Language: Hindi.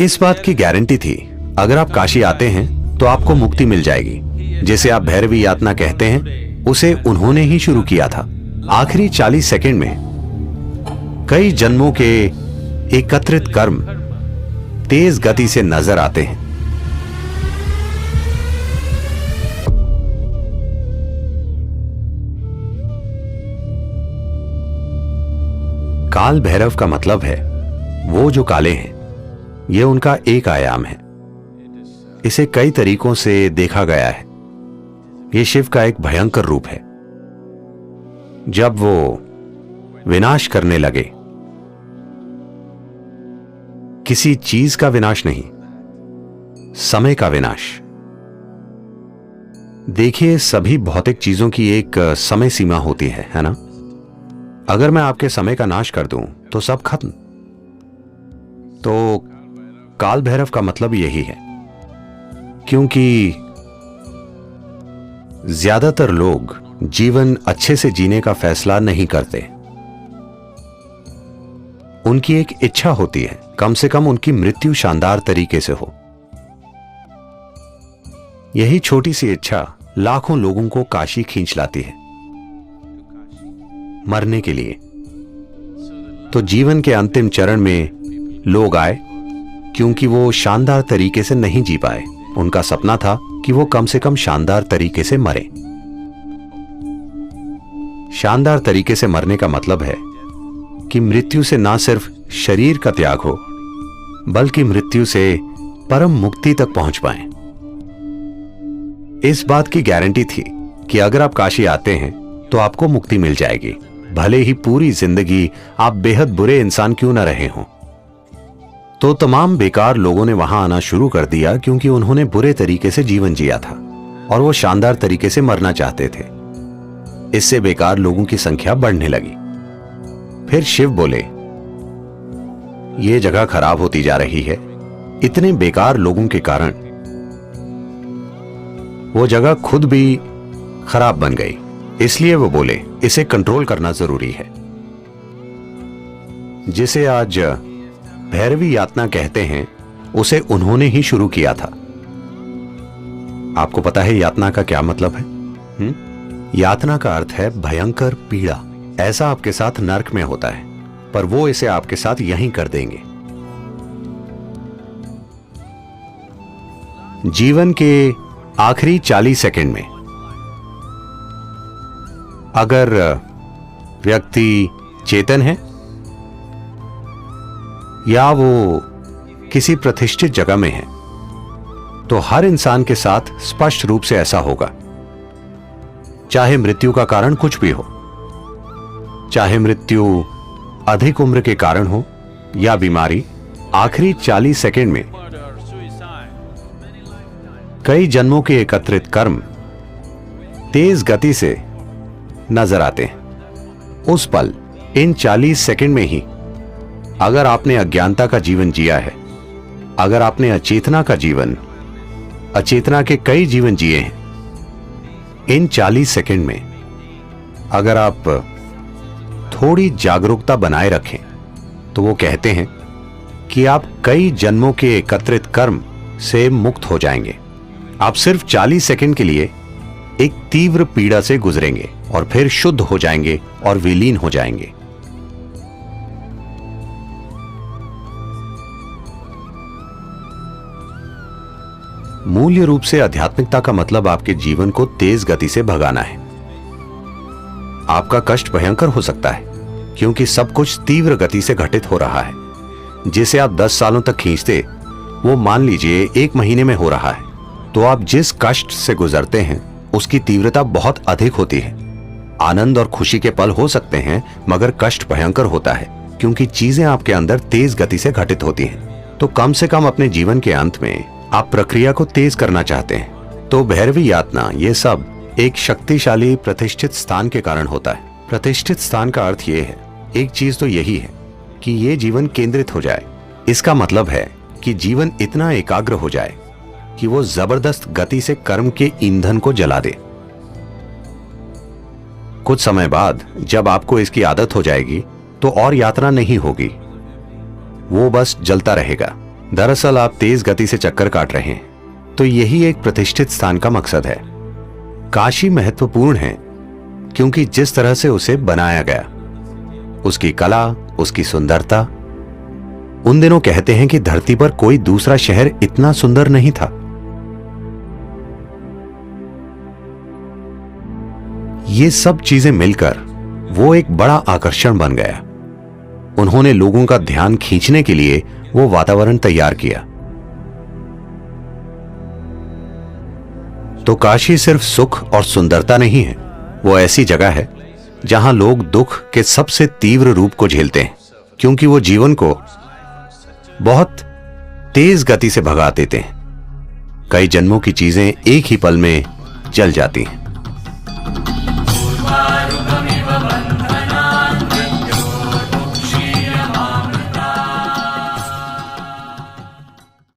इस बात की गारंटी थी, अगर आप काशी आते हैं तो आपको मुक्ति मिल जाएगी। जिसे आप भैरवी यातना कहते हैं, उसे उन्होंने ही शुरू किया था। आखिरी 40 सेकंड में कई जन्मों के एकत्रित कर्म तेज गति से नजर आते हैं। काल भैरव का मतलब है वो जो काले हैं। यह उनका एक आयाम है। इसे कई तरीकों से देखा गया है। यह शिव का एक भयंकर रूप है। जब वो विनाश करने लगे, किसी चीज का विनाश नहीं, समय का विनाश। देखिए, सभी भौतिक चीजों की एक समय सीमा होती है ना? अगर मैं आपके समय का नाश कर दूं तो सब खत्म। तो काल भैरव का मतलब यही है, क्योंकि ज्यादातर लोग जीवन अच्छे से जीने का फैसला नहीं करते। उनकी एक इच्छा होती है, कम से कम उनकी मृत्यु शानदार तरीके से हो। यही छोटी सी इच्छा लाखों लोगों को काशी खींच लाती है, मरने के लिए। तो जीवन के अंतिम चरण में लोग आए क्योंकि वो शानदार तरीके से नहीं जी पाए। उनका सपना था कि वो कम से कम शानदार तरीके से मरे। शानदार तरीके से मरने का मतलब है कि मृत्यु से ना सिर्फ शरीर का त्याग हो, बल्कि मृत्यु से परम मुक्ति तक पहुंच पाएं। इस बात की गारंटी थी कि अगर आप काशी आते हैं तो आपको मुक्ति मिल जाएगी, भले ही पूरी जिंदगी आप बेहद बुरे इंसान क्यों न रहे हों। तो तमाम बेकार लोगों ने वहां आना शुरू कर दिया क्योंकि उन्होंने बुरे तरीके से जीवन जिया था और वो शानदार तरीके से मरना चाहते थे। इससे बेकार लोगों की संख्या बढ़ने लगी। फिर शिव बोले, ये जगह खराब होती जा रही है। इतने बेकार लोगों के कारण वो जगह खुद भी खराब बन गई। इसलिए वो बोले, इसे कंट्रोल करना जरूरी है। जिसे आज भैरवी यातना कहते हैं, उसे उन्होंने ही शुरू किया था। आपको पता है यातना का क्या मतलब है? यातना का अर्थ है भयंकर पीड़ा। ऐसा आपके साथ नर्क में होता है, पर वो इसे आपके साथ यहीं कर देंगे। जीवन के आखिरी 40 सेकंड में अगर व्यक्ति चेतन है या वो किसी प्रतिष्ठित जगह में है, तो हर इंसान के साथ स्पष्ट रूप से ऐसा होगा। चाहे मृत्यु का कारण कुछ भी हो, चाहे मृत्यु अधिक उम्र के कारण हो या बीमारी, आखिरी 40 सेकंड में कई जन्मों के एकत्रित कर्म तेज गति से नजर आते हैं। उस पल, इन 40 सेकंड में ही, अगर आपने अज्ञानता का जीवन जिया है, अगर आपने अचेतना का जीवन, अचेतना के कई जीवन जिए हैं, इन 40 सेकंड में अगर आप थोड़ी जागरूकता बनाए रखें, तो वो कहते हैं कि आप कई जन्मों के एकत्रित कर्म से मुक्त हो जाएंगे। आप सिर्फ 40 सेकंड के लिए एक तीव्र पीड़ा से गुजरेंगे और फिर शुद्ध हो जाएंगे और विलीन हो जाएंगे। मूल्य रूप से आध्यात्मिकता का मतलब आपके जीवन को तेज गति से भगाना है। आपका कष्ट भयंकर हो सकता है क्योंकि सब कुछ तीव्र गति से घटित हो रहा है। जिसे आप 10 सालों तक खींचते, वो मान लीजिए 1 महीने में हो रहा है। तो आप जिस कष्ट से गुजरते हैं उसकी तीव्रता बहुत अधिक होती है। आनंद और खुशी के पल हो सकते हैं, मगर कष्ट भयंकर होता है क्योंकि चीजें आपके अंदर तेज गति से घटित होती हैं। तो कम से कम अपने जीवन के अंत में आप प्रक्रिया को तेज करना चाहते हैं। तो भैरवी यातना, ये सब एक शक्तिशाली प्रतिष्ठित स्थान के कारण होता है। प्रतिष्ठित स्थान का अर्थ ये है, एक चीज तो यही है कि ये जीवन केंद्रित हो जाए। इसका मतलब है कि जीवन इतना एकाग्र हो जाए कि वो जबरदस्त गति से कर्म के ईंधन को जला दे। कुछ समय बाद जब आपको इसकी आदत हो जाएगी तो और यात्रा नहीं होगी, वो बस जलता रहेगा। दरअसल आप तेज गति से चक्कर काट रहे हैं, तो यही एक प्रतिष्ठित स्थान का मकसद है। काशी महत्वपूर्ण है क्योंकि जिस तरह से उसे बनाया गया, उसकी कला, उसकी सुंदरता। उन दिनों कहते हैं कि धरती पर कोई दूसरा शहर इतना सुंदर नहीं था। ये सब चीजें मिलकर वो एक बड़ा आकर्षण बन गया। उन्होंने लोगों का ध्यान खींचने के लिए वो वातावरण तैयार किया। तो काशी सिर्फ सुख और सुंदरता नहीं है, वो ऐसी जगह है जहां लोग दुख के सबसे तीव्र रूप को झेलते हैं, क्योंकि वो जीवन को बहुत तेज गति से भगा देते हैं। कई जन्मों की चीजें एक ही पल में जल जाती हैं।